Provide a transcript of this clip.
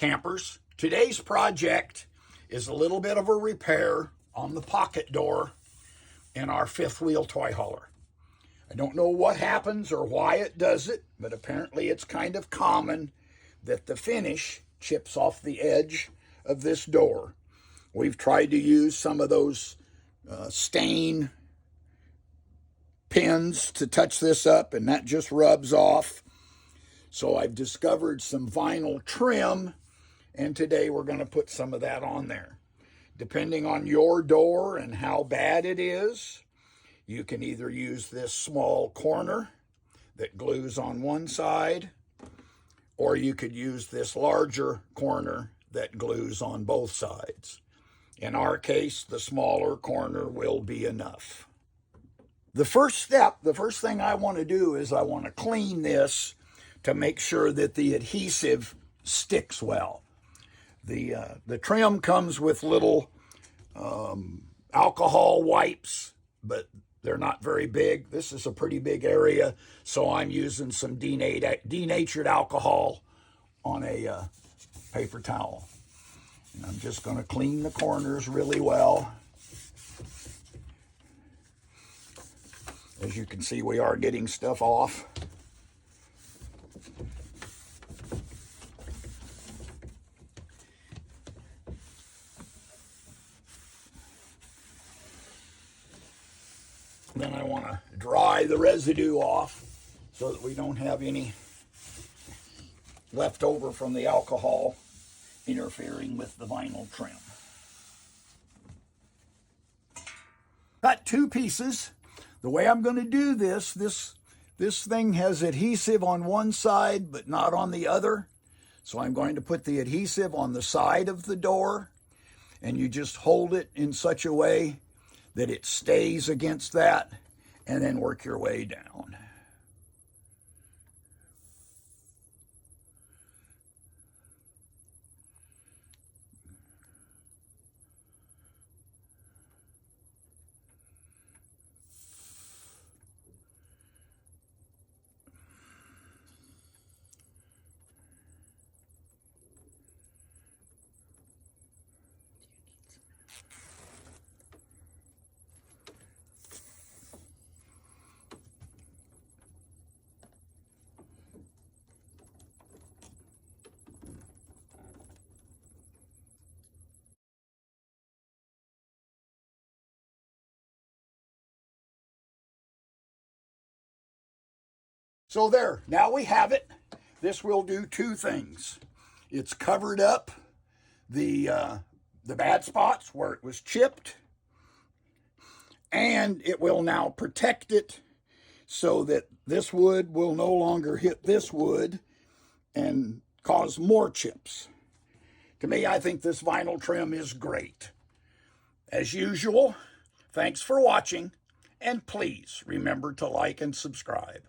Campers, today's project is a little bit of a repair on the pocket door in our fifth wheel toy hauler. I don't know what happens or why it does it, but apparently it's kind of common that the finish chips off the edge of this door. We've tried to use some of those stain pins to touch this up, and that just rubs off. So I've discovered some vinyl trim, and today we're going to put some of that on there. Depending on your door and how bad it is, you can either use this small corner that glues on one side, or you could use this larger corner that glues on both sides. In our case, the smaller corner will be enough. The first thing I want to do is I want to clean this to make sure that the adhesive sticks well. The trim comes with little alcohol wipes, but they're not very big. This is a pretty big area, so I'm using some denatured alcohol on a paper towel. And I'm just going to clean the corners really well. As you can see, we are getting stuff off. Then I want to dry the residue off so that we don't have any left over from the alcohol interfering with the vinyl trim. Got two pieces. The way I'm going to do this thing has adhesive on one side but not on the other. So I'm going to put the adhesive on the side of the door, and you just hold it in such a way that it stays against that, and then work your way down. So there, now we have it. This will do two things. It's covered up the bad spots where it was chipped, and it will now protect it so that this wood will no longer hit this wood and cause more chips. To me, I think this vinyl trim is great. As usual, thanks for watching, and please remember to like and subscribe.